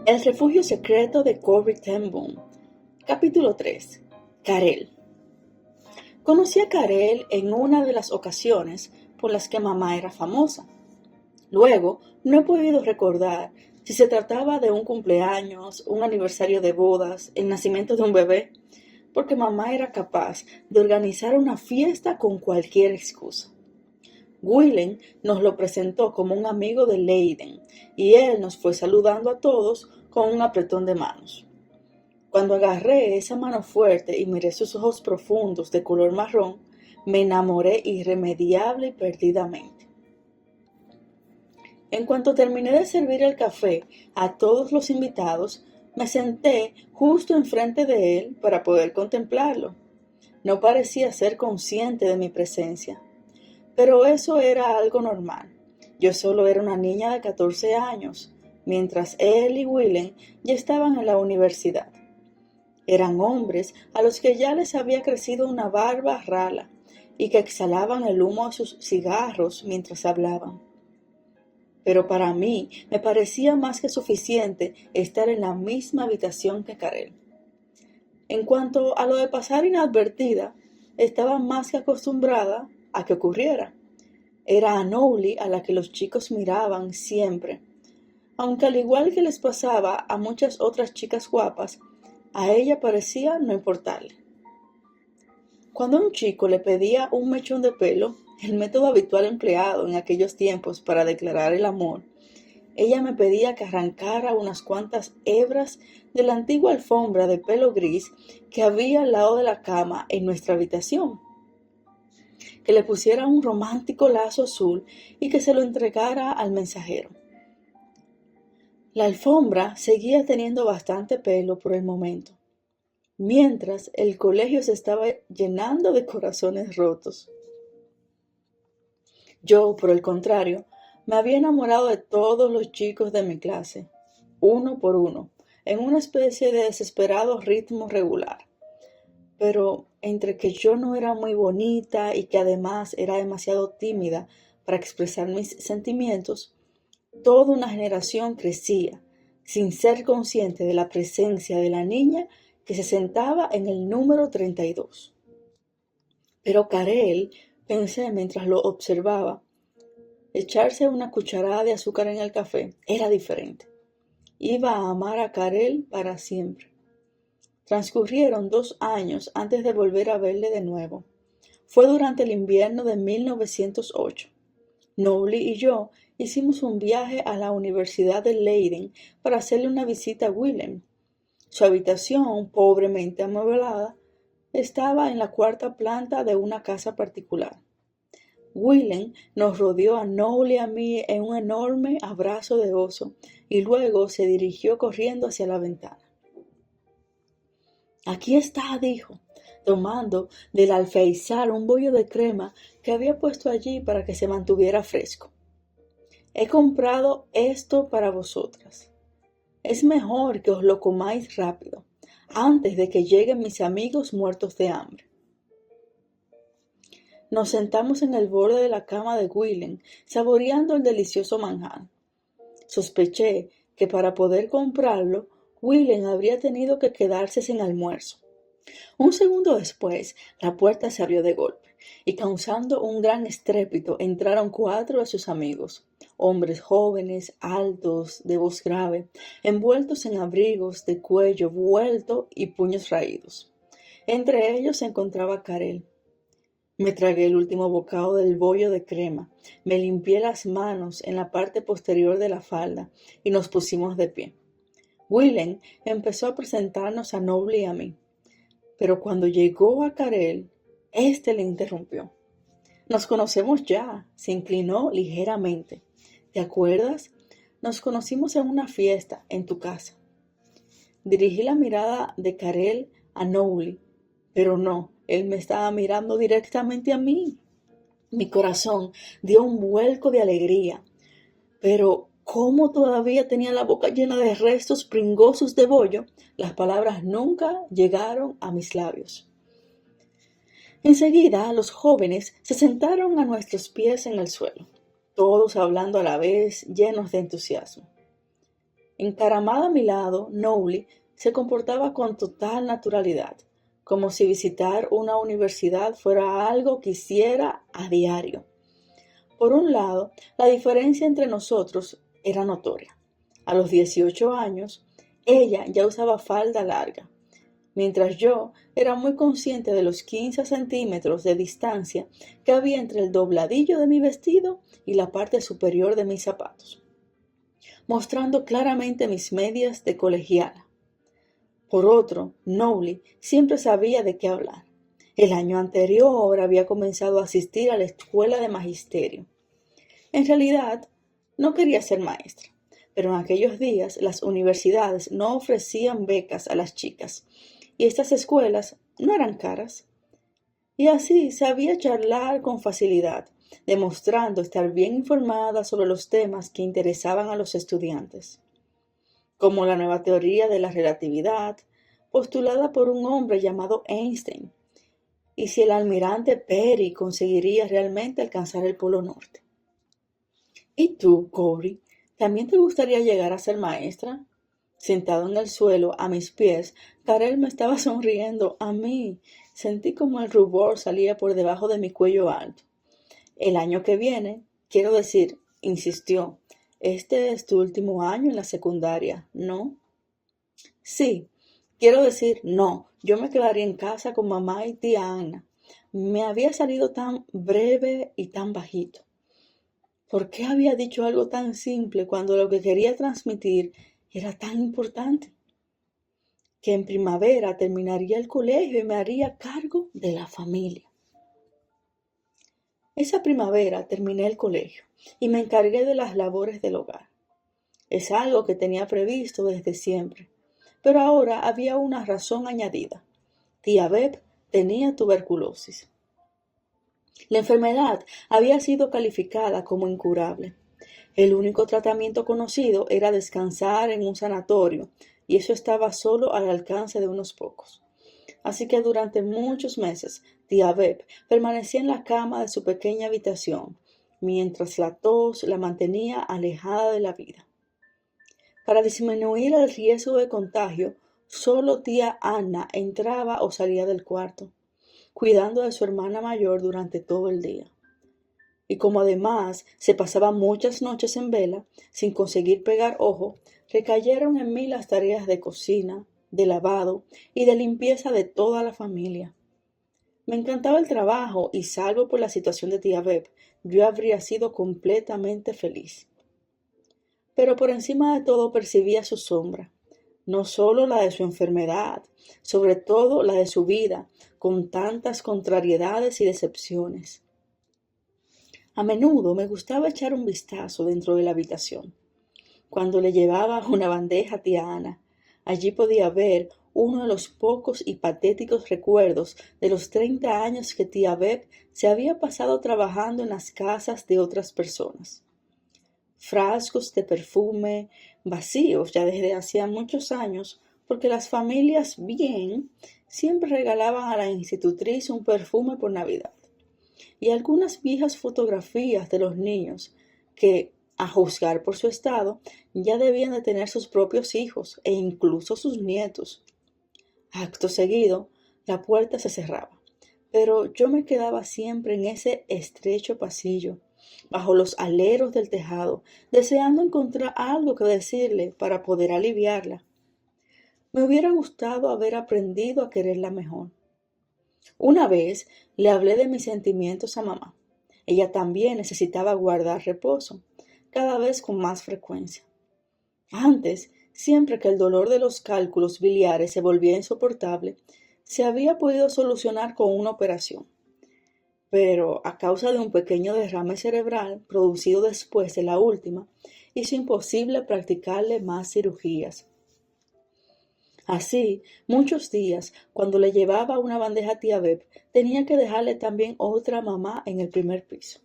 El refugio secreto de Corrie ten Boom. Capítulo 3. Karel. Conocí a Karel en una de las ocasiones por las que mamá era famosa. Luego, no he podido recordar si se trataba de un cumpleaños, un aniversario de bodas, el nacimiento de un bebé, porque mamá era capaz de organizar una fiesta con cualquier excusa. Willem nos lo presentó como un amigo de Leiden y él nos fue saludando a todos con un apretón de manos. Cuando agarré esa mano fuerte y miré sus ojos profundos de color marrón, me enamoré irremediable y perdidamente. En cuanto terminé de servir el café a todos los invitados, me senté justo enfrente de él para poder contemplarlo. No parecía ser consciente de mi presencia. Pero eso era algo normal. Yo solo era una niña de 14 años, mientras él y Willem ya estaban en la universidad. Eran hombres a los que ya les había crecido una barba rala y que exhalaban el humo de sus cigarros mientras hablaban. Pero para mí me parecía más que suficiente estar en la misma habitación que Karel. En cuanto a lo de pasar inadvertida, estaba más que acostumbrada a que ocurriera. Era a Nowli a la que los chicos miraban siempre, aunque al igual que les pasaba a muchas otras chicas guapas, a ella parecía no importarle. Cuando un chico le pedía un mechón de pelo, el método habitual empleado en aquellos tiempos para declarar el amor, ella me pedía que arrancara unas cuantas hebras de la antigua alfombra de pelo gris que había al lado de la cama en nuestra habitación, que le pusiera un romántico lazo azul y que se lo entregara al mensajero. La alfombra seguía teniendo bastante pelo por el momento, mientras el colegio se estaba llenando de corazones rotos. Yo, por el contrario, me había enamorado de todos los chicos de mi clase, uno por uno, en una especie de desesperado ritmo regular. Pero entre que yo no era muy bonita y que además era demasiado tímida para expresar mis sentimientos, toda una generación crecía, sin ser consciente de la presencia de la niña que se sentaba en el número 32. Pero Karel, pensé mientras lo observaba, echarse una cucharada de azúcar en el café era diferente. Iba a amar a Karel para siempre. Transcurrieron 2 años antes de volver a verle de nuevo. Fue durante el invierno de 1908. Nowli y yo hicimos un viaje a la Universidad de Leiden para hacerle una visita a Willem. Su habitación, pobremente amueblada, estaba en la 4ª planta de una casa particular. Willem nos rodeó a Nowli y a mí en un enorme abrazo de oso y luego se dirigió corriendo hacia la ventana. «Aquí está», dijo, tomando del alféizar un bollo de crema que había puesto allí para que se mantuviera fresco. «He comprado esto para vosotras. Es mejor que os lo comáis rápido, antes de que lleguen mis amigos muertos de hambre». Nos sentamos en el borde de la cama de Willem, saboreando el delicioso manjar. Sospeché que para poder comprarlo, Willem habría tenido que quedarse sin almuerzo. Un segundo después, la puerta se abrió de golpe, y causando un gran estrépito entraron 4 de sus amigos, hombres jóvenes, altos, de voz grave, envueltos en abrigos de cuello vuelto y puños raídos. Entre ellos se encontraba Karel. Me tragué el último bocado del bollo de crema, me limpié las manos en la parte posterior de la falda y nos pusimos de pie. Willem empezó a presentarnos a Nowli y a mí, pero cuando llegó a Karel, éste le interrumpió. «Nos conocemos ya», se inclinó ligeramente. «¿Te acuerdas? Nos conocimos en una fiesta en tu casa». Dirigí la mirada de Karel a Nowli, pero no, él me estaba mirando directamente a mí. Mi corazón dio un vuelco de alegría, pero como todavía tenía la boca llena de restos pringosos de bollo, las palabras nunca llegaron a mis labios. Enseguida los jóvenes se sentaron a nuestros pies en el suelo, todos hablando a la vez, llenos de entusiasmo. Encaramada a mi lado, Nowli se comportaba con total naturalidad, como si visitar una universidad fuera algo que hiciera a diario. Por un lado, la diferencia entre nosotros era notoria. A los 18 años, ella ya usaba falda larga, mientras yo era muy consciente de los 15 centímetros de distancia que había entre el dobladillo de mi vestido y la parte superior de mis zapatos, mostrando claramente mis medias de colegiala. Por otro, Nowli siempre sabía de qué hablar. El año anterior había comenzado a asistir a la escuela de magisterio. En realidad, no quería ser maestra, pero en aquellos días las universidades no ofrecían becas a las chicas y estas escuelas no eran caras. Y así sabía charlar con facilidad, demostrando estar bien informada sobre los temas que interesaban a los estudiantes, como la nueva teoría de la relatividad, postulada por un hombre llamado Einstein, y si el almirante Peary conseguiría realmente alcanzar el Polo Norte. ¿Y tú, Corey, también te gustaría llegar a ser maestra? Sentado en el suelo, a mis pies, Karel me estaba sonriendo a mí. Sentí como el rubor salía por debajo de mi cuello alto. El año que viene, quiero decir, insistió, este es tu último año en la secundaria, ¿no? Sí, quiero decir, no, yo me quedaría en casa con mamá y tía Ana. Me había salido tan breve y tan bajito. ¿Por qué había dicho algo tan simple cuando lo que quería transmitir era tan importante? Que en primavera terminaría el colegio y me haría cargo de la familia. Esa primavera terminé el colegio y me encargué de las labores del hogar. Es algo que tenía previsto desde siempre, pero ahora había una razón añadida. Tía Beb tenía tuberculosis. La enfermedad había sido calificada como incurable. El único tratamiento conocido era descansar en un sanatorio, y eso estaba solo al alcance de unos pocos. Así que durante muchos meses, tía Beb permanecía en la cama de su pequeña habitación, mientras la tos la mantenía alejada de la vida. Para disminuir el riesgo de contagio, solo tía Ana entraba o salía del cuarto, cuidando de su hermana mayor durante todo el día. Y como además se pasaba muchas noches en vela, sin conseguir pegar ojo, recayeron en mí las tareas de cocina, de lavado y de limpieza de toda la familia. Me encantaba el trabajo y salvo por la situación de tía Beb, yo habría sido completamente feliz. Pero por encima de todo percibía su sombra, no solo la de su enfermedad, sobre todo la de su vida, con tantas contrariedades y decepciones. A menudo me gustaba echar un vistazo dentro de la habitación. Cuando le llevaba una bandeja a tía Ana, allí podía ver uno de los pocos y patéticos recuerdos de los 30 años que tía Beb se había pasado trabajando en las casas de otras personas. Frascos de perfume vacíos ya desde hacía muchos años, porque las familias bien siempre regalaban a la institutriz un perfume por Navidad. Y algunas viejas fotografías de los niños que, a juzgar por su estado, ya debían de tener sus propios hijos e incluso sus nietos. Acto seguido, la puerta se cerraba, pero yo me quedaba siempre en ese estrecho pasillo, bajo los aleros del tejado, deseando encontrar algo que decirle para poder aliviarla. Me hubiera gustado haber aprendido a quererla mejor. Una vez le hablé de mis sentimientos a mamá. Ella también necesitaba guardar reposo, cada vez con más frecuencia. Antes, siempre que el dolor de los cálculos biliares se volvía insoportable, se había podido solucionar con una operación. Pero a causa de un pequeño derrame cerebral producido después de la última, hizo imposible practicarle más cirugías. Así, muchos días, cuando le llevaba una bandeja a tía Beb, tenía que dejarle también otra a mamá en el primer piso.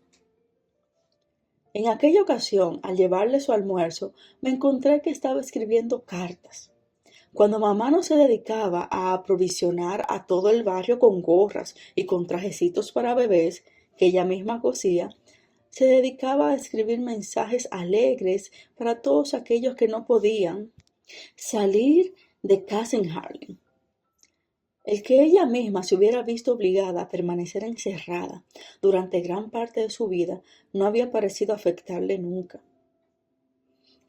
En aquella ocasión, al llevarle su almuerzo, me encontré que estaba escribiendo cartas. Cuando mamá no se dedicaba a aprovisionar a todo el barrio con gorras y con trajecitos para bebés que ella misma cosía, Se dedicaba a escribir mensajes alegres para todos aquellos que no podían salir de casa en Harlem. El que ella misma se hubiera visto obligada a permanecer encerrada durante gran parte de su vida no había parecido afectarle nunca.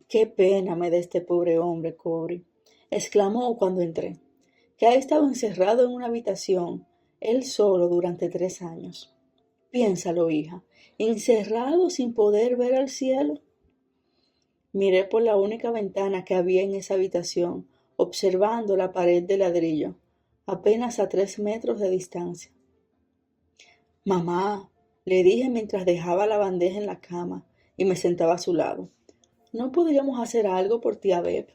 «Qué pena me da este pobre hombre, Cory», exclamó cuando entré, «que ha estado encerrado en una habitación, él solo durante 3 años. Piénsalo, hija, encerrado sin poder ver al cielo». Miré por la única ventana que había en esa habitación, observando la pared de ladrillo, apenas a 3 metros de distancia. «Mamá», le dije mientras dejaba la bandeja en la cama y me sentaba a su lado, «¿no podríamos hacer algo por tía Beb?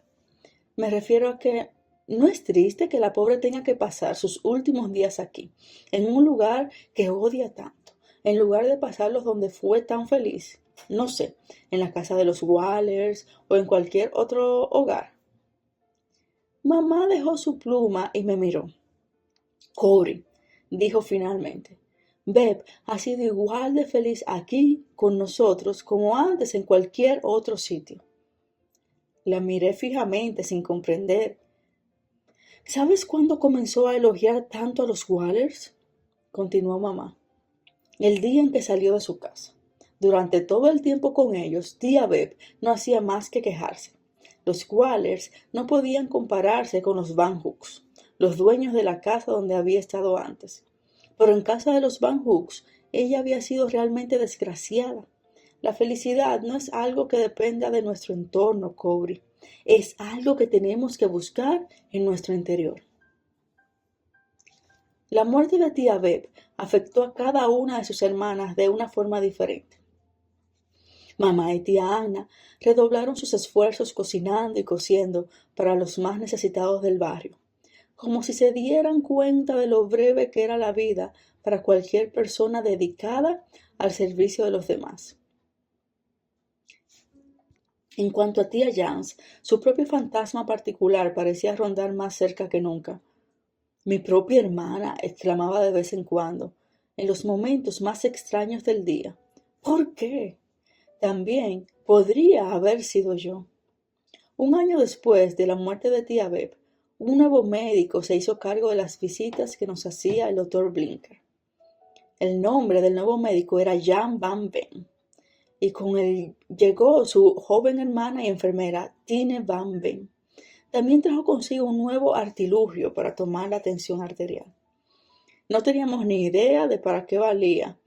Me refiero a que no es triste que la pobre tenga que pasar sus últimos días aquí, en un lugar que odia tanto, en lugar de pasarlos donde fue tan feliz, no sé, en la casa de los Wallers o en cualquier otro hogar». Mamá dejó su pluma y me miró. «Cory», dijo finalmente, «Beb ha sido igual de feliz aquí con nosotros como antes en cualquier otro sitio». La miré fijamente sin comprender. «¿Sabes cuándo comenzó a elogiar tanto a los Wallers?», continuó mamá. «El día en que salió de su casa. Durante todo el tiempo con ellos, tía Beb no hacía más que quejarse. Los Wallers no podían compararse con los Van Hooks, los dueños de la casa donde había estado antes. Pero en casa de los Van Hooks, ella había sido realmente desgraciada. La felicidad no es algo que dependa de nuestro entorno, Cory. Es algo que tenemos que buscar en nuestro interior». La muerte de tía Beb afectó a cada una de sus hermanas de una forma diferente. Mamá y tía Ana redoblaron sus esfuerzos cocinando y cosiendo para los más necesitados del barrio, como si se dieran cuenta de lo breve que era la vida para cualquier persona dedicada al servicio de los demás. En cuanto a tía Jans, su propio fantasma particular parecía rondar más cerca que nunca. «Mi propia hermana», exclamaba de vez en cuando, en los momentos más extraños del día. «¿Por qué? También podría haber sido yo». Un año después de la muerte de tía Beb, un nuevo médico se hizo cargo de las visitas que nos hacía el doctor Blinker. El nombre del nuevo médico era Jan Van Ven, y con él llegó su joven hermana y enfermera, Tine Van Ven. También trajo consigo un nuevo artilugio para tomar la tensión arterial. No teníamos ni idea de para qué valía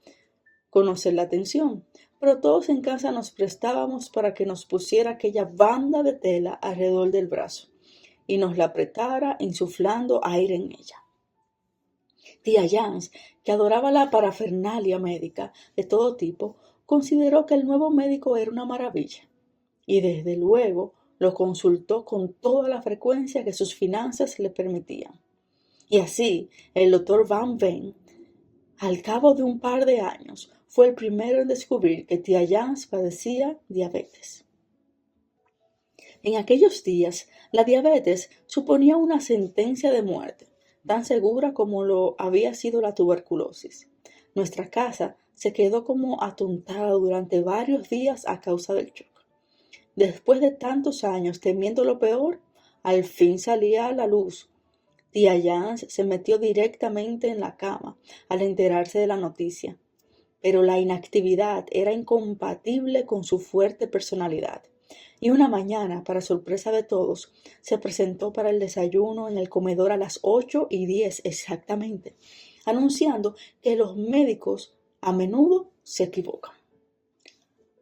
conocer la tensión, pero todos en casa nos prestábamos para que nos pusiera aquella banda de tela alrededor del brazo y nos la apretara insuflando aire en ella. Tía Jans, que adoraba la parafernalia médica de todo tipo, consideró que el nuevo médico era una maravilla y desde luego lo consultó con toda la frecuencia que sus finanzas le permitían. Y así, el doctor Van Ven, al cabo de un par de años, fue el primero en descubrir que tía Jans padecía diabetes. En aquellos días, la diabetes suponía una sentencia de muerte, tan segura como lo había sido la tuberculosis. Nuestra casa se quedó como atontada durante varios días a causa del shock. Después de tantos años temiendo lo peor, al fin salía a la luz. Tía Jans se metió directamente en la cama al enterarse de la noticia, pero la inactividad era incompatible con su fuerte personalidad. Y una mañana, para sorpresa de todos, se presentó para el desayuno en el comedor a las 8:10 exactamente, anunciando que los médicos a menudo se equivocan.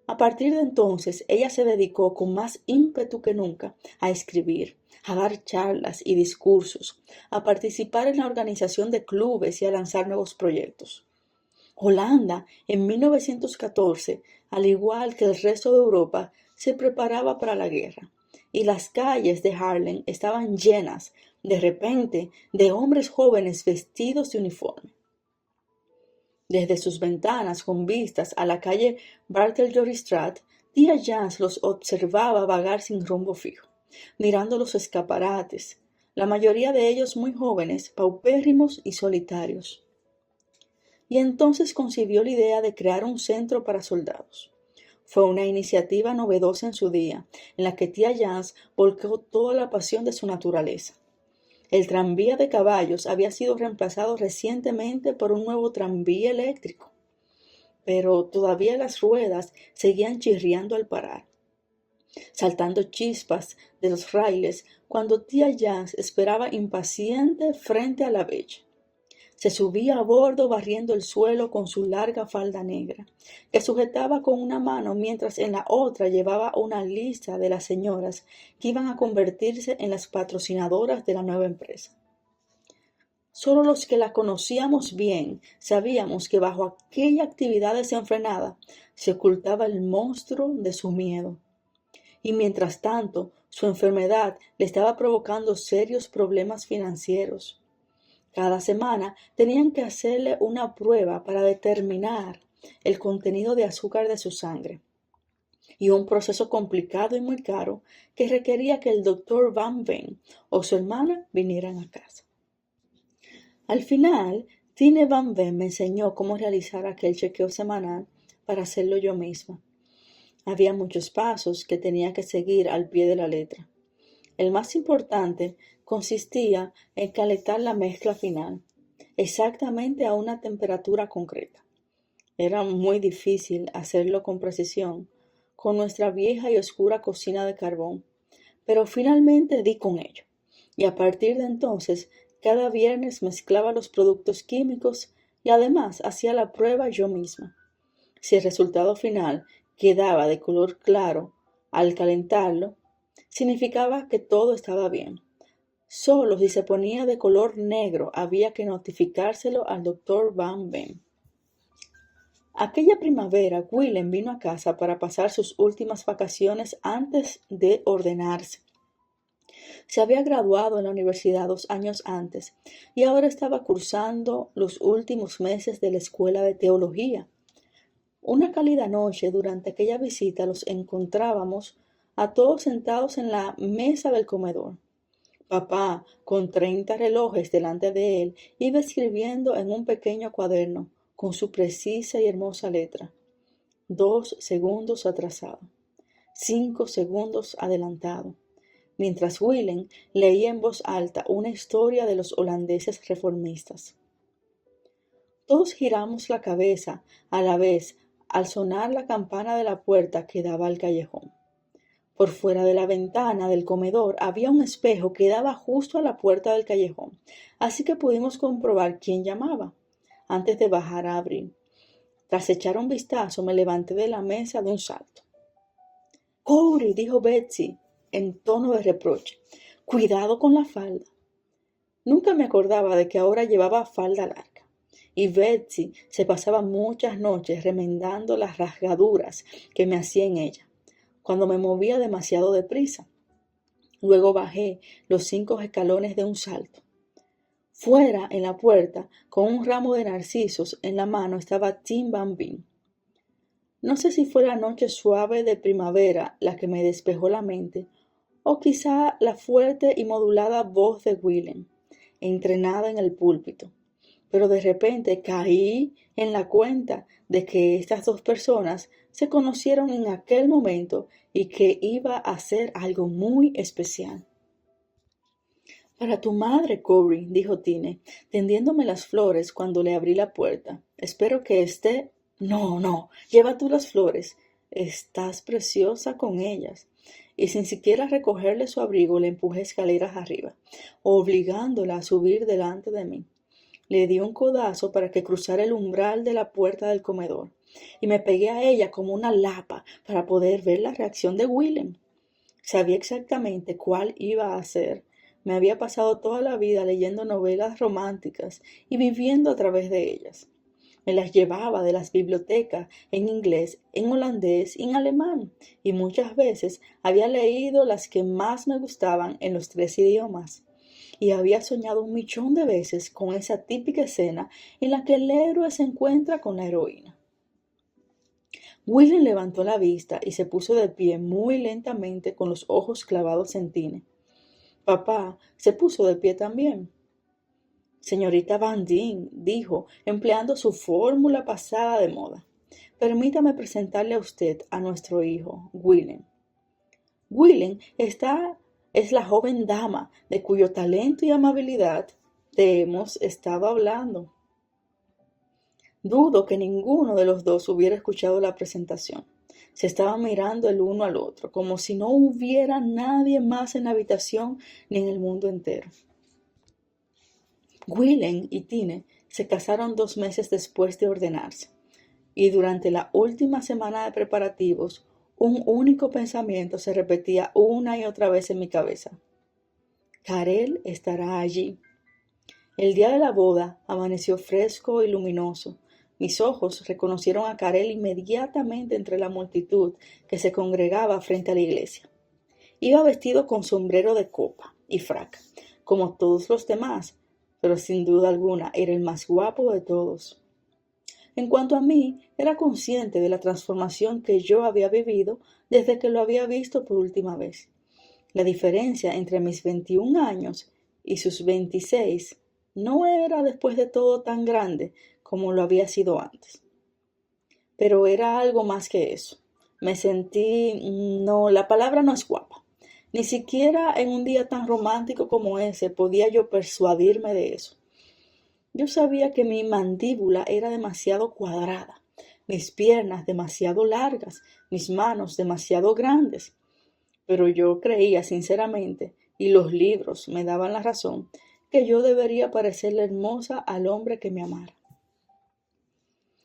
A partir de entonces, ella se dedicó con más ímpetu que nunca a escribir, a dar charlas y discursos, a participar en la organización de clubes y a lanzar nuevos proyectos. Holanda, en 1914, al igual que el resto de Europa, se preparaba para la guerra, y las calles de Harlem estaban llenas, de repente, de hombres jóvenes vestidos de uniforme. Desde sus ventanas con vistas a la calle Barthélemy, tía Jans los observaba vagar sin rumbo fijo, mirando los escaparates, la mayoría de ellos muy jóvenes, paupérrimos y solitarios. y entonces concibió la idea de crear un centro para soldados. Fue una iniciativa novedosa en su día, en la que tía Jans volcó toda la pasión de su naturaleza. El tranvía de caballos había sido reemplazado recientemente por un nuevo tranvía eléctrico, pero todavía las ruedas seguían chirriando al parar, saltando chispas de los raíles cuando tía Jans esperaba impaciente frente a la bella. Se subía a bordo barriendo el suelo con su larga falda negra, que sujetaba con una mano mientras en la otra llevaba una lista de las señoras que iban a convertirse en las patrocinadoras de la nueva empresa. Solo los que la conocíamos bien sabíamos que bajo aquella actividad desenfrenada se ocultaba el monstruo de su miedo. Y mientras tanto, su enfermedad le estaba provocando serios problemas financieros. Cada semana tenían que hacerle una prueba para determinar el contenido de azúcar de su sangre, y un proceso complicado y muy caro que requería que el doctor Van Ven o su hermana vinieran a casa. Al final, Tine Van Ven me enseñó cómo realizar aquel chequeo semanal para hacerlo yo misma. Había muchos pasos que tenía que seguir al pie de la letra. El más importante consistía en calentar la mezcla final, exactamente a una temperatura concreta. Era muy difícil hacerlo con precisión, con nuestra vieja y oscura cocina de carbón, pero finalmente di con ello, y a partir de entonces cada viernes mezclaba los productos químicos y además hacía la prueba yo misma. Si el resultado final quedaba de color claro al calentarlo, significaba que todo estaba bien. Solo si se ponía de color negro había que notificárselo al doctor Van Ven. Aquella primavera, Willem vino a casa para pasar sus últimas vacaciones antes de ordenarse. Se había graduado en la universidad 2 años antes y ahora estaba cursando los últimos meses de la escuela de teología. Una cálida noche durante aquella visita los encontrábamos a todos sentados en la mesa del comedor. Papá, con 30 relojes delante de él, iba escribiendo en un pequeño cuaderno, con su precisa y hermosa letra. 2 segundos atrasado, 5 segundos adelantado, mientras Willem leía en voz alta una historia de los holandeses reformistas. Todos giramos la cabeza a la vez al sonar la campana de la puerta que daba al callejón. Por fuera de la ventana del comedor había un espejo que daba justo a la puerta del callejón, así que pudimos comprobar quién llamaba, antes de bajar a abrir. Tras echar un vistazo, me levanté de la mesa de un salto. —¡Corey! —dijo Betsy, en tono de reproche—, cuidado con la falda. Nunca me acordaba de que ahora llevaba falda larga, y Betsy se pasaba muchas noches remendando las rasgaduras que me hacía en ella, cuando me movía demasiado deprisa. Luego bajé los 5 escalones de un salto. Fuera, en la puerta, con un ramo de narcisos en la mano, estaba Tim Van Ven. No sé si fue la noche suave de primavera la que me despejó la mente, o quizá la fuerte y modulada voz de Willem, entrenada en el púlpito. Pero de repente caí en la cuenta de que estas 2 personas se conocieron en aquel momento y que iba a ser algo muy especial. —Para tu madre, Corey —dijo Tine, tendiéndome las flores cuando le abrí la puerta—. Espero que esté... No, lleva tú las flores. Estás preciosa con ellas. Y sin siquiera recogerle su abrigo, le empujé escaleras arriba, obligándola a subir delante de mí. Le di un codazo para que cruzara el umbral de la puerta del comedor, y me pegué a ella como una lapa para poder ver la reacción de Willem. Sabía exactamente cuál iba a ser. Me había pasado toda la vida leyendo novelas románticas y viviendo a través de ellas. Me las llevaba de las bibliotecas en inglés, en holandés y en alemán, y muchas veces había leído las que más me gustaban en los 3 idiomas. Y había soñado 1.000.000 de veces con esa típica escena en la que el héroe se encuentra con la heroína. Willem levantó la vista y se puso de pie muy lentamente con los ojos clavados en Tine. Papá se puso de pie también. Señorita Van Dien, dijo, empleando su fórmula pasada de moda. Permítame presentarle a usted a nuestro hijo, Willem. Willem es la joven dama de cuyo talento y amabilidad te hemos estado hablando. Dudo que ninguno de los dos hubiera escuchado la presentación. Se estaban mirando el uno al otro, como si no hubiera nadie más en la habitación ni en el mundo entero. Willem y Tine se casaron 2 meses después de ordenarse, y durante la última semana de preparativos, un único pensamiento se repetía una y otra vez en mi cabeza. Karel estará allí. El día de la boda amaneció fresco y luminoso. Mis ojos reconocieron a Karel inmediatamente entre la multitud que se congregaba frente a la iglesia. Iba vestido con sombrero de copa y frac, como todos los demás, pero sin duda alguna era el más guapo de todos. En cuanto a mí, era consciente de la transformación que yo había vivido desde que lo había visto por última vez. La diferencia entre mis 21 años y sus 26 no era después de todo tan grande como lo había sido antes. Pero era algo más que eso. Me sentí, no, la palabra no es guapa. Ni siquiera en un día tan romántico como ese podía yo persuadirme de eso. Yo sabía que mi mandíbula era demasiado cuadrada, mis piernas demasiado largas, mis manos demasiado grandes. Pero yo creía sinceramente, y los libros me daban la razón, que yo debería parecerle hermosa al hombre que me amara.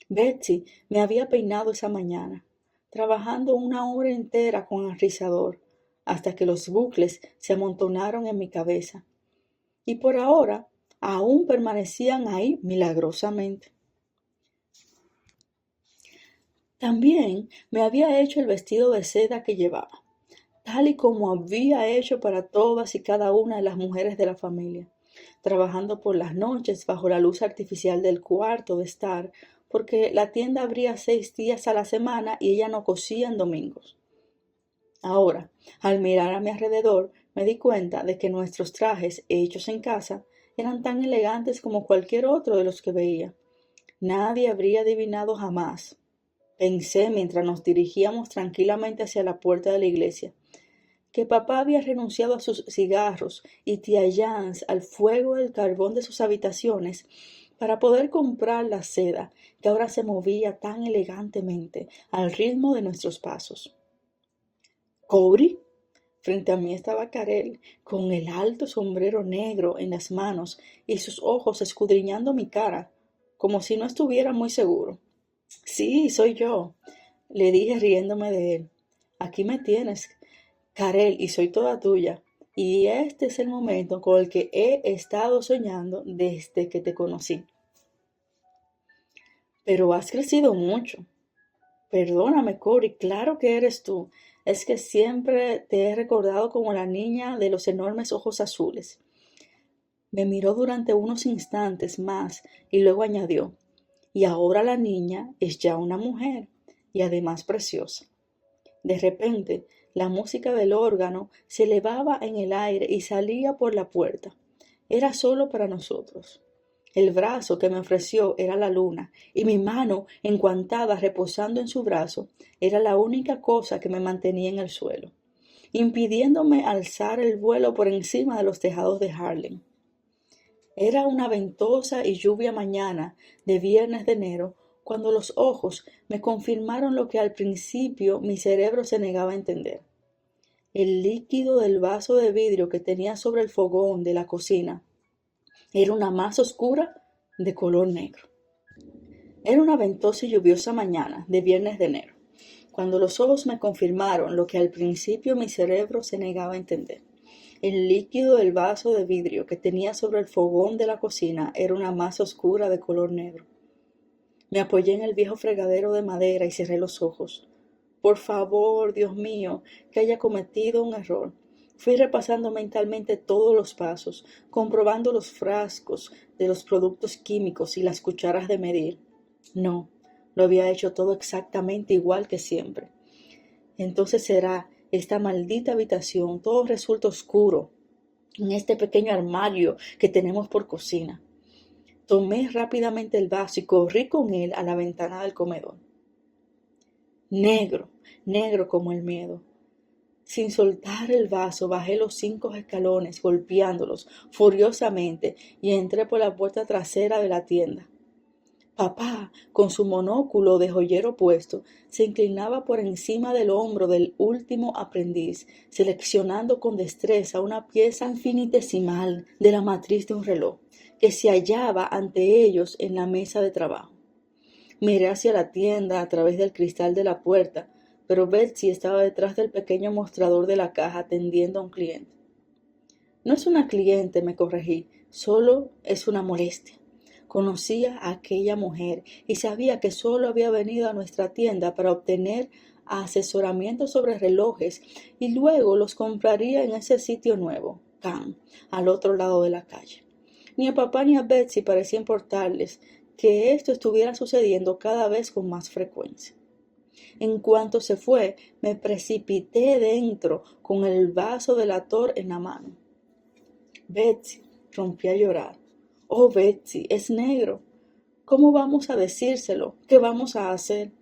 Betsy me había peinado esa mañana, trabajando 1 hora entera con el rizador, hasta que los bucles se amontonaron en mi cabeza. Y por ahora aún permanecían ahí milagrosamente. También me había hecho el vestido de seda que llevaba, tal y como había hecho para todas y cada una de las mujeres de la familia, trabajando por las noches bajo la luz artificial del cuarto de estar, porque la tienda abría 6 días a la semana y ella no cosía en domingos. Ahora, al mirar a mi alrededor, me di cuenta de que nuestros trajes hechos en casa eran tan elegantes como cualquier otro de los que veía. Nadie habría adivinado jamás, pensé mientras nos dirigíamos tranquilamente hacia la puerta de la iglesia, que papá había renunciado a sus cigarros y tía Jans al fuego del carbón de sus habitaciones para poder comprar la seda que ahora se movía tan elegantemente al ritmo de nuestros pasos. ¿Cobri? Frente a mí estaba Karel, con el alto sombrero negro en las manos y sus ojos escudriñando mi cara, como si no estuviera muy seguro. Sí, soy yo, le dije riéndome de él. Aquí me tienes, Karel, y soy toda tuya. Y este es el momento con el que he estado soñando desde que te conocí. Pero has crecido mucho. Perdóname, Cory, claro que eres tú. Es que siempre te he recordado como la niña de los enormes ojos azules. Me miró durante unos instantes más y luego añadió, y ahora la niña es ya una mujer y además preciosa. De repente, la música del órgano se elevaba en el aire y salía por la puerta. Era solo para nosotros. El brazo que me ofreció era la luna, y mi mano, enguantada reposando en su brazo, era la única cosa que me mantenía en el suelo, impidiéndome alzar el vuelo por encima de los tejados de Harlem. Era una ventosa y lluvia mañana de viernes de enero, cuando los ojos me confirmaron lo que al principio mi cerebro se negaba a entender. El líquido del vaso de vidrio que tenía sobre el fogón de la cocina era una masa oscura de color negro. Era una ventosa y lluviosa mañana de viernes de enero, cuando los ojos me confirmaron lo que al principio mi cerebro se negaba a entender. El líquido del vaso de vidrio que tenía sobre el fogón de la cocina era una masa oscura de color negro. Me apoyé en el viejo fregadero de madera y cerré los ojos. Por favor, Dios mío, que haya cometido un error. Fui repasando mentalmente todos los pasos, comprobando los frascos de los productos químicos y las cucharas de medir. No, lo había hecho todo exactamente igual que siempre. Entonces será esta maldita habitación, todo resulta oscuro, en este pequeño armario que tenemos por cocina. Tomé rápidamente el vaso y corrí con él a la ventana del comedor. Negro, negro como el miedo. Sin soltar el vaso, bajé los 5 escalones, golpeándolos furiosamente, y entré por la puerta trasera de la tienda. Papá, con su monóculo de joyero puesto, se inclinaba por encima del hombro del último aprendiz, seleccionando con destreza una pieza infinitesimal de la matriz de un reloj, que se hallaba ante ellos en la mesa de trabajo. Miré hacia la tienda a través del cristal de la puerta, pero Betsy estaba detrás del pequeño mostrador de la caja atendiendo a un cliente. No es una cliente, me corregí, solo es una molestia. Conocía a aquella mujer y sabía que solo había venido a nuestra tienda para obtener asesoramiento sobre relojes y luego los compraría en ese sitio nuevo, Cannes, al otro lado de la calle. Ni a papá ni a Betsy parecía importarles que esto estuviera sucediendo cada vez con más frecuencia. En cuanto se fue, me precipité dentro con el vaso del ator en la mano. Betsy, rompí a llorar. Oh, Betsy, es negro. ¿Cómo vamos a decírselo? ¿Qué vamos a hacer?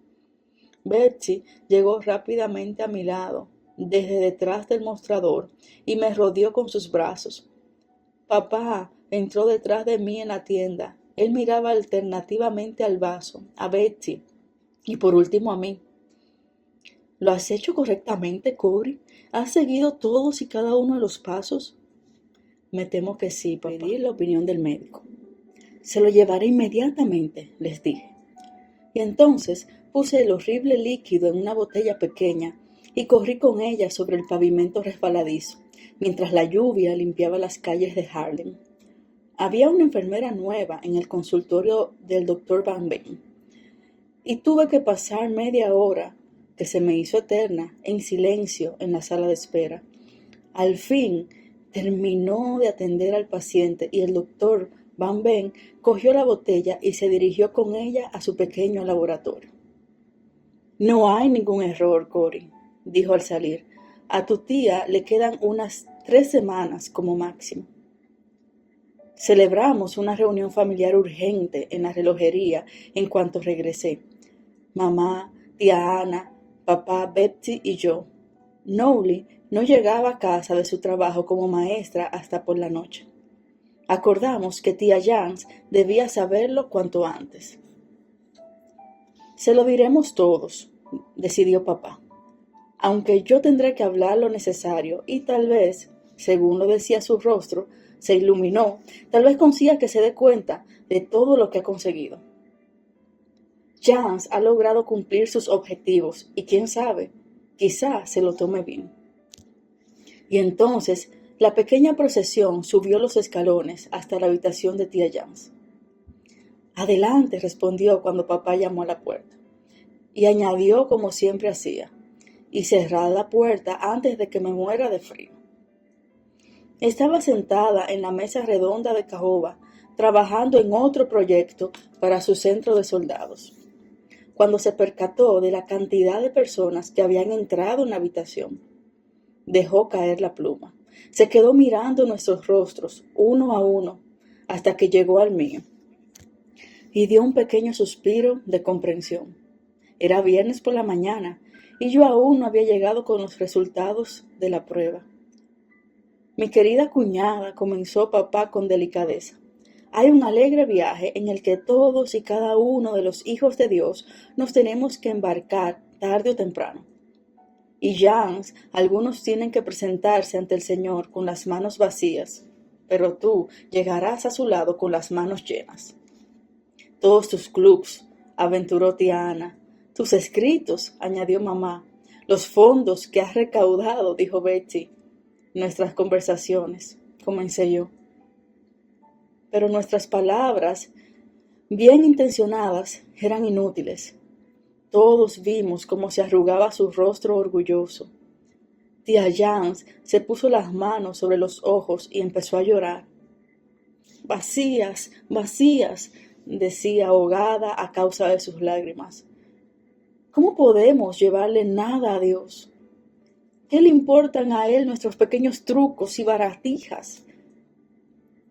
Betsy llegó rápidamente a mi lado, desde detrás del mostrador, y me rodeó con sus brazos. Papá entró detrás de mí en la tienda. Él miraba alternativamente al vaso, a Betsy y por último a mí. ¿Lo has hecho correctamente, Cory? ¿Has seguido todos y cada uno de los pasos? Me temo que sí, papá. Pedí la opinión del médico. Se lo llevaré inmediatamente, les dije. Y entonces puse el horrible líquido en una botella pequeña y corrí con ella sobre el pavimento resbaladizo, mientras la lluvia limpiaba las calles de Harlem. Había una enfermera nueva en el consultorio del doctor Van Ven, y tuve que pasar media hora, que se me hizo eterna, en silencio en la sala de espera. Al fin terminó de atender al paciente y el doctor Van Ven cogió la botella y se dirigió con ella a su pequeño laboratorio. No hay ningún error, Cory, dijo al salir. A tu tía le quedan unas 3 semanas como máximo. Celebramos una reunión familiar urgente en la relojería en cuanto regresé. Mamá, tía Ana, papá, Betsy y yo. Knowley no llegaba a casa de su trabajo como maestra hasta por la noche. Acordamos que tía Jans debía saberlo cuanto antes. Se lo diremos todos, decidió papá, aunque yo tendré que hablar lo necesario y tal vez, según lo decía su rostro, se iluminó, tal vez consiga que se dé cuenta de todo lo que ha conseguido. Jans ha logrado cumplir sus objetivos y quién sabe, quizá se lo tome bien. Y entonces la pequeña procesión subió los escalones hasta la habitación de tía Jans. Adelante, respondió cuando papá llamó a la puerta, y añadió como siempre hacía, y cerrad la puerta antes de que me muera de frío. Estaba sentada en la mesa redonda de caoba, trabajando en otro proyecto para su centro de soldados, cuando se percató de la cantidad de personas que habían entrado en la habitación. Dejó caer la pluma. Se quedó mirando nuestros rostros, uno a uno, hasta que llegó al mío. Y dio un pequeño suspiro de comprensión. Era viernes por la mañana, y yo aún no había llegado con los resultados de la prueba. Mi querida cuñada, comenzó papá con delicadeza. Hay un alegre viaje en el que todos y cada uno de los hijos de Dios nos tenemos que embarcar tarde o temprano. Y Jans, algunos tienen que presentarse ante el Señor con las manos vacías, pero tú llegarás a su lado con las manos llenas. Todos tus clubs, aventuró tía Ana. Tus escritos, añadió mamá. Los fondos que has recaudado, dijo Betsy. Nuestras conversaciones, comencé yo. Pero nuestras palabras, bien intencionadas, eran inútiles. Todos vimos cómo se arrugaba su rostro orgulloso. Tía Jans se puso las manos sobre los ojos y empezó a llorar. Vacías, vacías, decía ahogada a causa de sus lágrimas. ¿Cómo podemos llevarle nada a Dios? ¿Qué le importan a Él nuestros pequeños trucos y baratijas?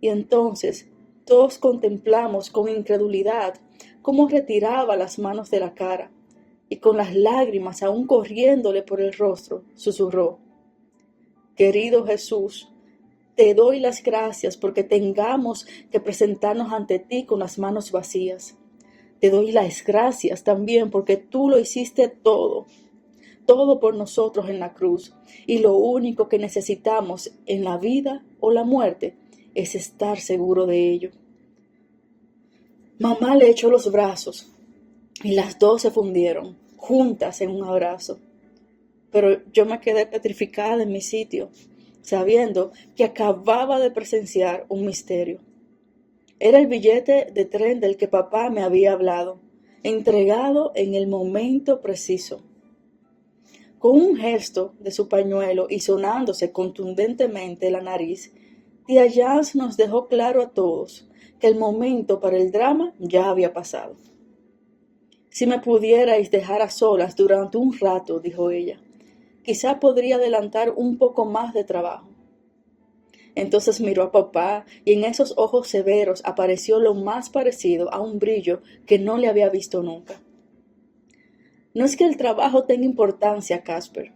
Y entonces Todos contemplamos con incredulidad cómo retiraba las manos de la cara y con las lágrimas aún corriéndole por el rostro, susurró: Querido Jesús, te doy las gracias porque tengamos que presentarnos ante ti con las manos vacías. Te doy las gracias también porque tú lo hiciste todo, todo por nosotros en la cruz, y lo único que necesitamos en la vida o la muerte es estar seguro de ello. Mamá le echó los brazos y las dos se fundieron, juntas en un abrazo. Pero yo me quedé petrificada en mi sitio, sabiendo que acababa de presenciar un misterio. Era el billete de tren del que papá me había hablado, entregado en el momento preciso. Con un gesto de su pañuelo y sonándose contundentemente la nariz, tía Jazz nos dejó claro a todos que el momento para el drama ya había pasado. Si me pudierais dejar a solas durante un rato, dijo ella, quizá podría adelantar un poco más de trabajo. Entonces miró a papá y en esos ojos severos apareció lo más parecido a un brillo que no le había visto nunca. No es que el trabajo tenga importancia, Casper.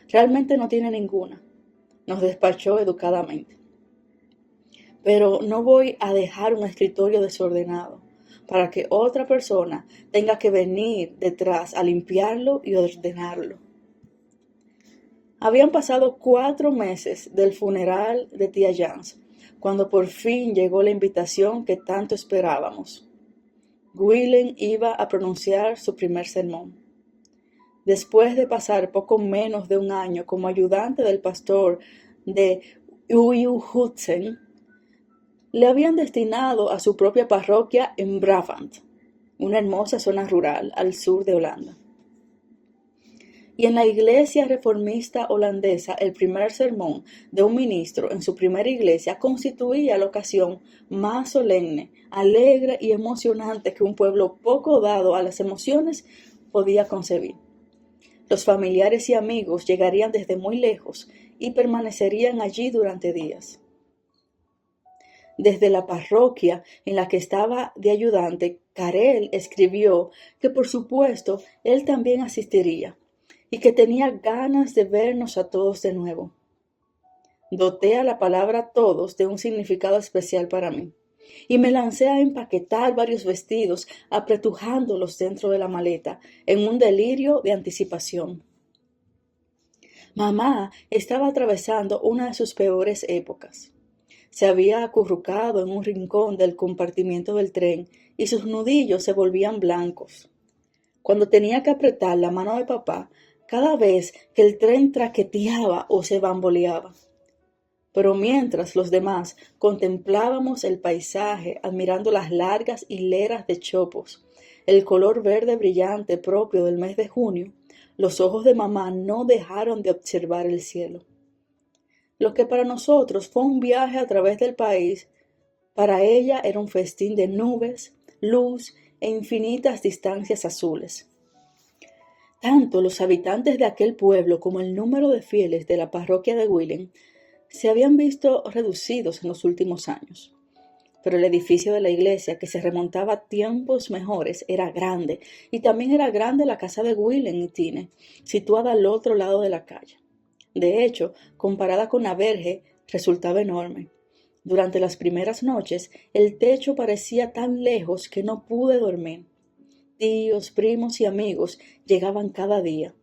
Realmente no tiene ninguna, nos despachó educadamente. Pero no voy a dejar un escritorio desordenado para que otra persona tenga que venir detrás a limpiarlo y ordenarlo. Habían pasado 4 meses del funeral de tía Jans, cuando por fin llegó la invitación que tanto esperábamos. Willem iba a pronunciar su primer sermón. Después de pasar poco menos de un año como ayudante del pastor de Uyuhutsen, le habían destinado a su propia parroquia en Brabant, una hermosa zona rural al sur de Holanda. Y en la iglesia reformista holandesa el primer sermón de un ministro en su primera iglesia constituía la ocasión más solemne, alegre y emocionante que un pueblo poco dado a las emociones podía concebir. Los familiares y amigos llegarían desde muy lejos y permanecerían allí durante días. Desde la parroquia en la que estaba de ayudante, Karel escribió que por supuesto él también asistiría y que tenía ganas de vernos a todos de nuevo. Doté a la palabra todos de un significado especial para mí y me lancé a empaquetar varios vestidos, apretujándolos dentro de la maleta, en un delirio de anticipación. Mamá estaba atravesando una de sus peores épocas. Se había acurrucado en un rincón del compartimiento del tren y sus nudillos se volvían blancos. Cuando tenía que apretar la mano de papá, cada vez que el tren traqueteaba o se bamboleaba. Pero mientras los demás contemplábamos el paisaje, admirando las largas hileras de chopos, el color verde brillante propio del mes de junio, los ojos de mamá no dejaron de observar el cielo. Lo que para nosotros fue un viaje a través del país, para ella era un festín de nubes, luz e infinitas distancias azules. Tanto los habitantes de aquel pueblo como el número de fieles de la parroquia de Willem se habían visto reducidos en los últimos años. Pero el edificio de la iglesia, que se remontaba a tiempos mejores, era grande, y también era grande la casa de Willem y Tine, situada al otro lado de la calle. De hecho, comparada con la verge, resultaba enorme. Durante las primeras noches, el techo parecía tan lejos que no pude dormir. Tíos, primos y amigos llegaban cada día,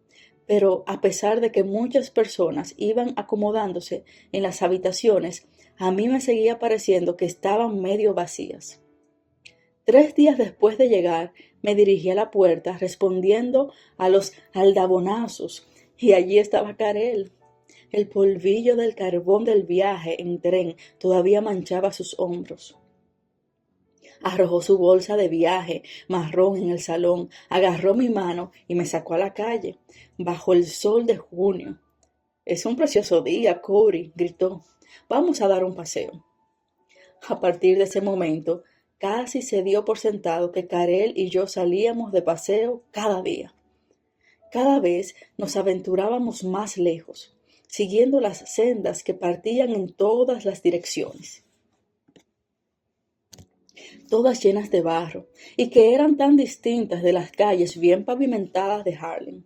pero a pesar de que muchas personas iban acomodándose en las habitaciones, a mí me seguía pareciendo que estaban medio vacías. 3 días después de llegar, me dirigí a la puerta respondiendo a los aldabonazos, y allí estaba Karel. El polvillo del carbón del viaje en tren todavía manchaba sus hombros. Arrojó su bolsa de viaje marrón en el salón, agarró mi mano y me sacó a la calle, bajo el sol de junio. «Es un precioso día, Corey», gritó. «Vamos a dar un paseo». A partir de ese momento, casi se dio por sentado que Karel y yo salíamos de paseo cada día. Cada vez nos aventurábamos más lejos, siguiendo las sendas que partían en todas las direcciones. todas llenas de barro, y que eran tan distintas de las calles bien pavimentadas de Harlem.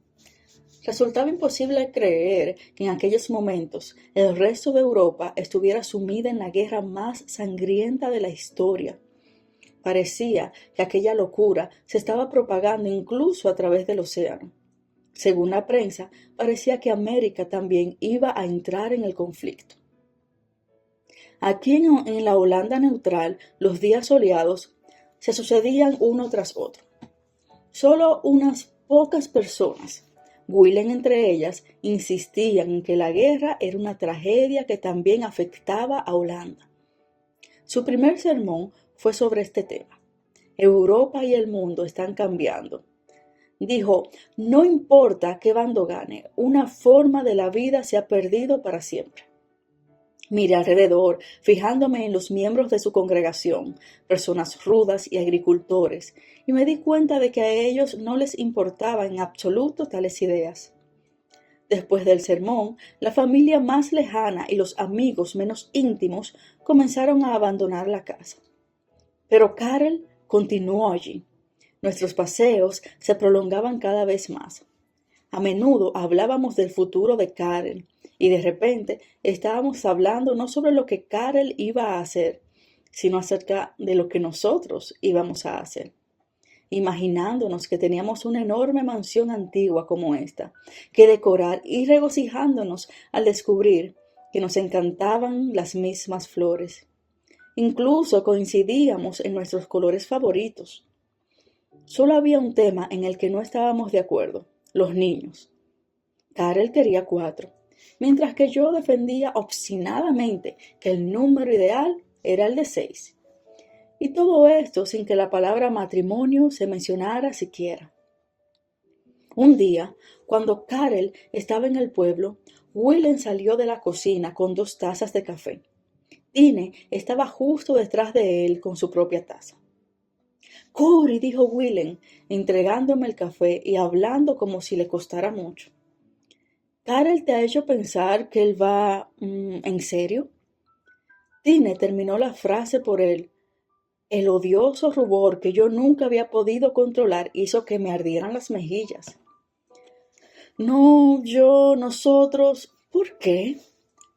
Resultaba imposible creer que en aquellos momentos el resto de Europa estuviera sumida en la guerra más sangrienta de la historia. Parecía que aquella locura se estaba propagando incluso a través del océano. Según la prensa, parecía que América también iba a entrar en el conflicto. Aquí en la Holanda neutral, los días soleados se sucedían uno tras otro. Solo unas pocas personas, Willem entre ellas, insistían en que la guerra era una tragedia que también afectaba a Holanda. Su primer sermón fue sobre este tema. Europa y el mundo están cambiando. Dijo, no importa qué bando gane, una forma de la vida se ha perdido para siempre. Miré alrededor, fijándome en los miembros de su congregación, personas rudas y agricultores, y me di cuenta de que a ellos no les importaban en absoluto tales ideas. Después del sermón, la familia más lejana y los amigos menos íntimos comenzaron a abandonar la casa. Pero Karel continuó allí. Nuestros paseos se prolongaban cada vez más. A menudo hablábamos del futuro de Karel y de repente estábamos hablando no sobre lo que Karel iba a hacer, sino acerca de lo que nosotros íbamos a hacer. Imaginándonos que teníamos una enorme mansión antigua como esta, que decorar y regocijándonos al descubrir que nos encantaban las mismas flores. Incluso coincidíamos en nuestros colores favoritos. Solo había un tema en el que no estábamos de acuerdo, los niños. Karel quería 4, mientras que yo defendía obstinadamente que el número ideal era el de 6. Y todo esto sin que la palabra matrimonio se mencionara siquiera. Un día, cuando Karel estaba en el pueblo, Willem salió de la cocina con 2 tazas de café. Tine estaba justo detrás de él con su propia taza. Corey, dijo Willem, entregándome el café y hablando como si le costara mucho. ¿Karel te ha hecho pensar que él va en serio? Tine terminó la frase por él. El odioso rubor que yo nunca había podido controlar hizo que me ardieran las mejillas. No, nosotros. ¿Por qué?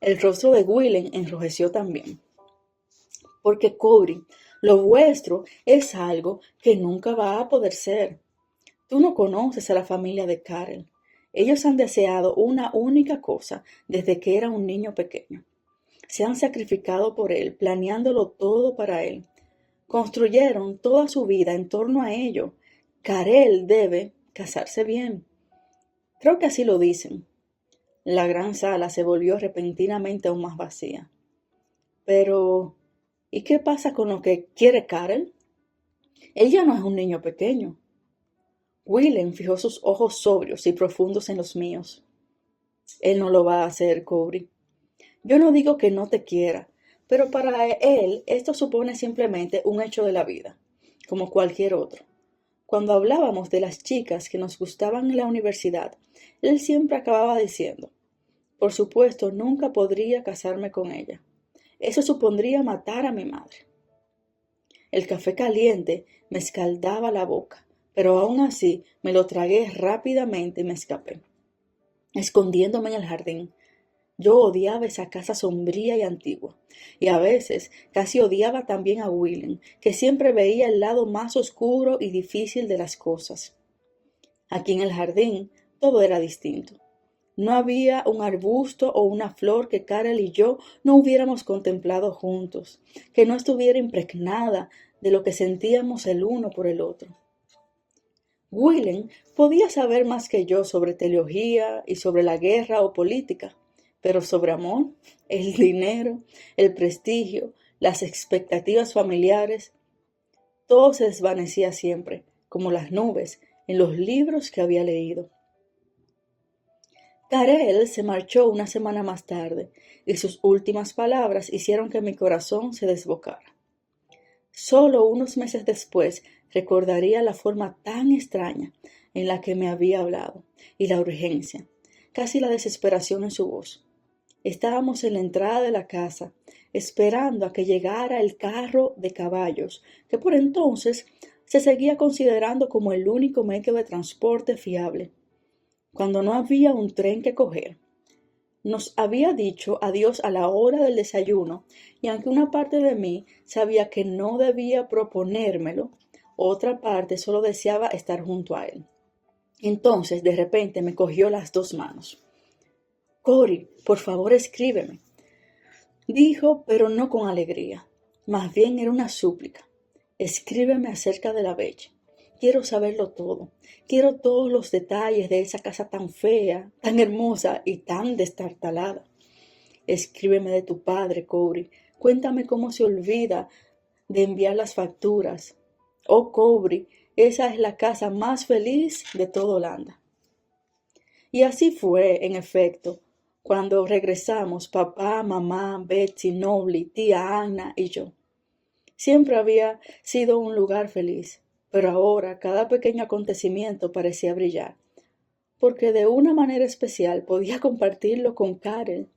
El rostro de Willem enrojeció también. Porque, Corey, lo vuestro es algo que nunca va a poder ser. Tú no conoces a la familia de Karel. Ellos han deseado una única cosa desde que era un niño pequeño. Se han sacrificado por él, planeándolo todo para él. Construyeron toda su vida en torno a ello. Karel debe casarse bien. Creo que así lo dicen. La gran sala se volvió repentinamente aún más vacía. Pero, ¿y qué pasa con lo que quiere Karel? Él ya no es un niño pequeño. Willem fijó sus ojos sobrios y profundos en los míos. Él no lo va a hacer, Corey. Yo no digo que no te quiera, pero para él esto supone simplemente un hecho de la vida, como cualquier otro. Cuando hablábamos de las chicas que nos gustaban en la universidad, él siempre acababa diciendo, por supuesto, nunca podría casarme con ella. Eso supondría matar a mi madre. El café caliente me escaldaba la boca, pero aún así me lo tragué rápidamente y me escapé, escondiéndome en el jardín. Yo odiaba esa casa sombría y antigua, y a veces casi odiaba también a Willem, que siempre veía el lado más oscuro y difícil de las cosas. Aquí en el jardín todo era distinto. No había un arbusto o una flor que Karel y yo no hubiéramos contemplado juntos, que no estuviera impregnada de lo que sentíamos el uno por el otro. Willem podía saber más que yo sobre teología y sobre la guerra o política, pero sobre amor, el dinero, el prestigio, las expectativas familiares, todo se desvanecía siempre, como las nubes, en los libros que había leído. Karel se marchó una semana más tarde, y sus últimas palabras hicieron que mi corazón se desbocara. Solo unos meses después recordaría la forma tan extraña en la que me había hablado, y la urgencia, casi la desesperación en su voz. Estábamos en la entrada de la casa, esperando a que llegara el carro de caballos, que por entonces se seguía considerando como el único medio de transporte fiable, cuando no había un tren que coger. Nos había dicho adiós a la hora del desayuno, y aunque una parte de mí sabía que no debía proponérmelo, otra parte solo deseaba estar junto a él. Entonces, de repente, me cogió las dos manos. «Cory, por favor, escríbeme», dijo, pero no con alegría. Más bien era una súplica. «Escríbeme acerca de la Bella. Quiero saberlo todo. Quiero todos los detalles de esa casa tan fea, tan hermosa y tan destartalada. Escríbeme de tu padre, Cory. Cuéntame cómo se olvida de enviar las facturas. Oh, Cory, esa es la casa más feliz de toda Holanda». Y así fue, en efecto, cuando regresamos, papá, mamá, Betsy, Nobly, tía Anna y yo. Siempre había sido un lugar feliz, pero ahora cada pequeño acontecimiento parecía brillar, porque de una manera especial podía compartirlo con Karel.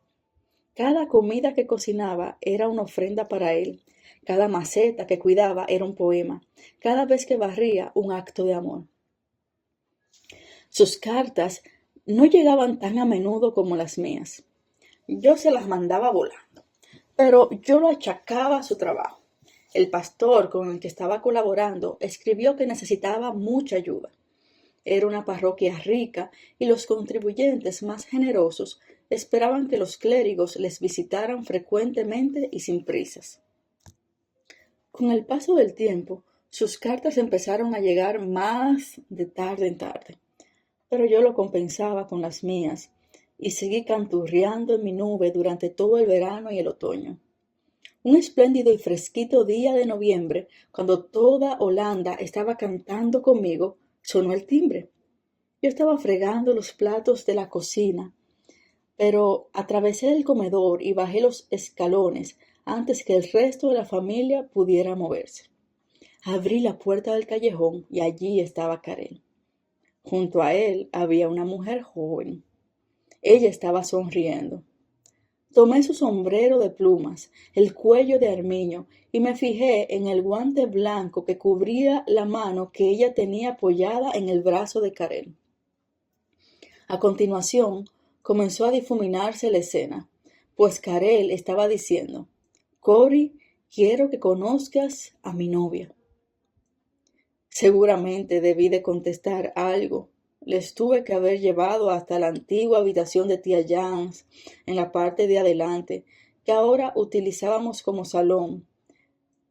Cada comida que cocinaba era una ofrenda para él, cada maceta que cuidaba era un poema, cada vez que barría un acto de amor. Sus cartas no llegaban tan a menudo como las mías. Yo se las mandaba volando, pero yo lo achacaba a su trabajo. El pastor con el que estaba colaborando escribió que necesitaba mucha ayuda. Era una parroquia rica y los contribuyentes más generosos esperaban que los clérigos les visitaran frecuentemente y sin prisas. Con el paso del tiempo, sus cartas empezaron a llegar más de tarde en tarde, pero yo lo compensaba con las mías y seguí canturreando en mi nube durante todo el verano y el otoño. Un espléndido y fresquito día de noviembre, cuando toda Holanda estaba cantando conmigo, sonó el timbre. Yo estaba fregando los platos de la cocina, pero atravesé el comedor y bajé los escalones antes que el resto de la familia pudiera moverse. Abrí la puerta del callejón y allí estaba Karel. Junto a él había una mujer joven. Ella estaba sonriendo. Tomé su sombrero de plumas, el cuello de armiño, y me fijé en el guante blanco que cubría la mano que ella tenía apoyada en el brazo de Karel. A continuación, comenzó a difuminarse la escena, pues Karel estaba diciendo: «Cory, quiero que conozcas a mi novia». Seguramente debí de contestar algo. Les tuve que haber llevado hasta la antigua habitación de tía Jans, en la parte de adelante, que ahora utilizábamos como salón.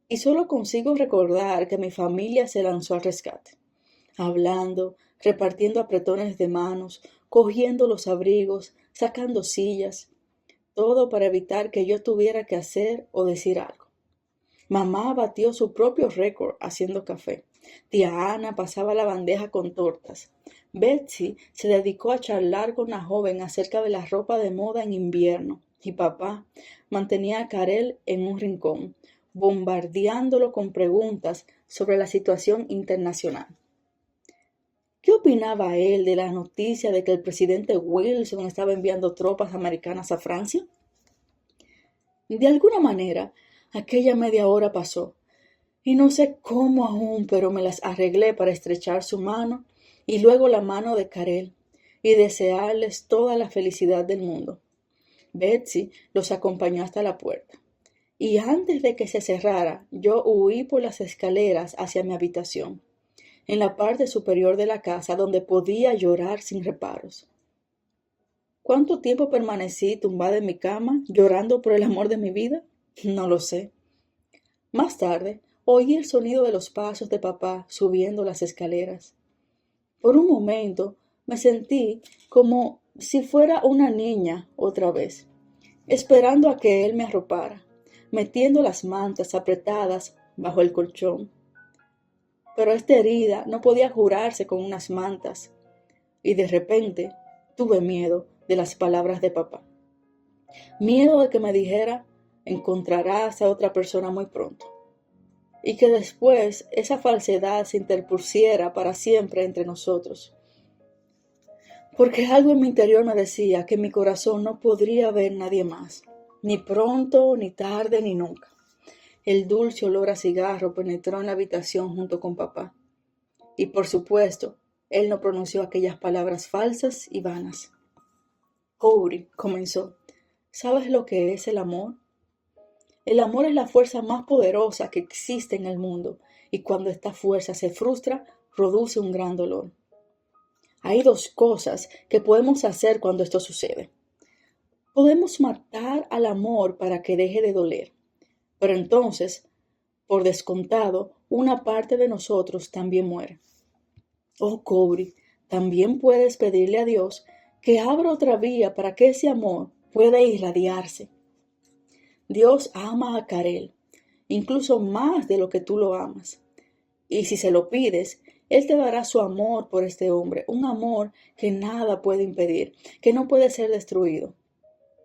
Y solo consigo recordar que mi familia se lanzó al rescate, hablando, repartiendo apretones de manos, cogiendo los abrigos, sacando sillas, todo para evitar que yo tuviera que hacer o decir algo. Mamá batió su propio récord haciendo café. Tía Ana pasaba la bandeja con tortas. Betsy se dedicó a charlar con la joven acerca de la ropa de moda en invierno, y papá mantenía a Karel en un rincón, bombardeándolo con preguntas sobre la situación internacional. ¿Qué opinaba él de la noticia de que el presidente Wilson estaba enviando tropas americanas a Francia? De alguna manera, aquella media hora pasó, y no sé cómo aún, pero me las arreglé para estrechar su mano y luego la mano de Karel y desearles toda la felicidad del mundo. Betsy los acompañó hasta la puerta, y antes de que se cerrara, yo huí por las escaleras hacia mi habitación, en la parte superior de la casa donde podía llorar sin reparos. ¿Cuánto tiempo permanecí tumbada en mi cama, llorando por el amor de mi vida? No lo sé. Más tarde, oí el sonido de los pasos de papá subiendo las escaleras. Por un momento me sentí como si fuera una niña otra vez, esperando a que él me arropara, metiendo las mantas apretadas bajo el colchón. Pero esta herida no podía curarse con unas mantas, y de repente tuve miedo de las palabras de papá. Miedo de que me dijera: encontrarás a otra persona muy pronto, y que después esa falsedad se interpusiera para siempre entre nosotros. Porque algo en mi interior me decía que en mi corazón no podría haber nadie más. Ni pronto, ni tarde, ni nunca. El dulce olor a cigarro penetró en la habitación junto con papá. Y por supuesto, él no pronunció aquellas palabras falsas y vanas. Cody comenzó. ¿Sabes lo que es el amor? El amor es la fuerza más poderosa que existe en el mundo, y cuando esta fuerza se frustra, produce un gran dolor. Hay dos cosas que podemos hacer cuando esto sucede. Podemos matar al amor para que deje de doler, pero entonces, por descontado, una parte de nosotros también muere. Oh, Cody, también puedes pedirle a Dios que abra otra vía para que ese amor pueda irradiarse. Dios ama a Karel, incluso más de lo que tú lo amas. Y si se lo pides, Él te dará su amor por este hombre, un amor que nada puede impedir, que no puede ser destruido.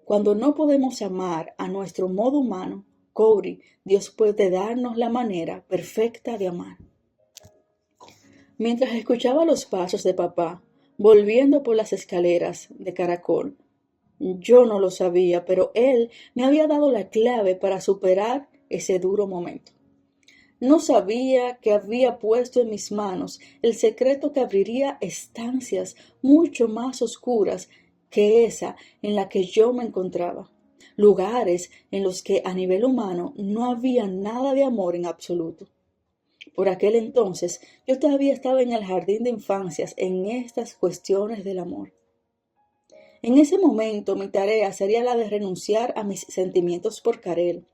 Cuando no podemos amar a nuestro modo humano, Cody, Dios puede darnos la manera perfecta de amar. Mientras escuchaba los pasos de papá, volviendo por las escaleras de caracol, yo no lo sabía, pero él me había dado la clave para superar ese duro momento. No sabía que había puesto en mis manos el secreto que abriría estancias mucho más oscuras que esa en la que yo me encontraba. Lugares en los que a nivel humano no había nada de amor en absoluto. Por aquel entonces yo todavía estaba en el jardín de infancias en estas cuestiones del amor. En ese momento mi tarea sería la de renunciar a mis sentimientos por Karel,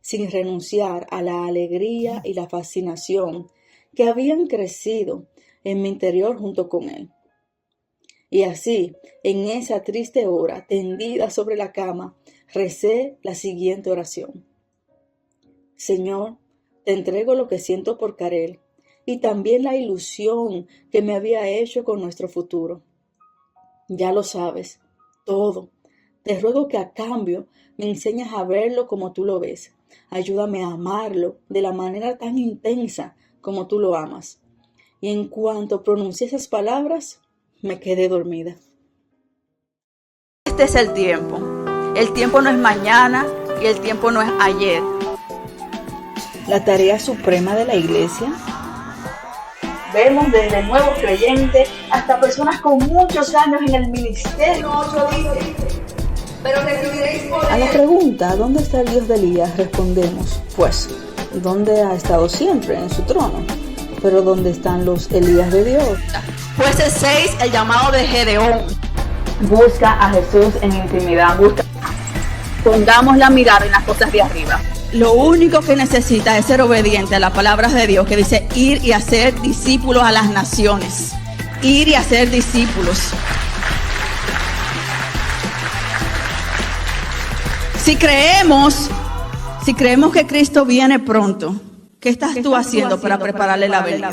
sin renunciar a la alegría y la fascinación que habían crecido en mi interior junto con él. Y así, en esa triste hora, tendida sobre la cama, recé la siguiente oración. Señor, te entrego lo que siento por Karel y también la ilusión que me había hecho con nuestro futuro. Ya lo sabes, todo. Te ruego que a cambio me enseñes a verlo como tú lo ves. Ayúdame a amarlo de la manera tan intensa como tú lo amas. Y en cuanto pronuncié esas palabras, me quedé dormida. Este es el tiempo. El tiempo no es mañana y el tiempo no es ayer. La tarea suprema de la Iglesia. Vemos desde nuevos creyentes hasta personas con muchos años en el ministerio. Pero recibiréis poder. A la pregunta, ¿dónde está el Dios de Elías? Respondemos, pues, ¿dónde ha estado siempre? En su trono. Pero ¿dónde están los Elías de Dios? Jueces 6, el llamado de Gedeón. Busca a Jesús en intimidad. Pongamos la mirada en las cosas de arriba. Lo único que necesita es ser obediente a las palabras de Dios, que dice ir y hacer discípulos a las naciones. Ir y hacer discípulos. Si creemos que Cristo viene pronto, ¿qué estás tú haciendo para prepararle la venida?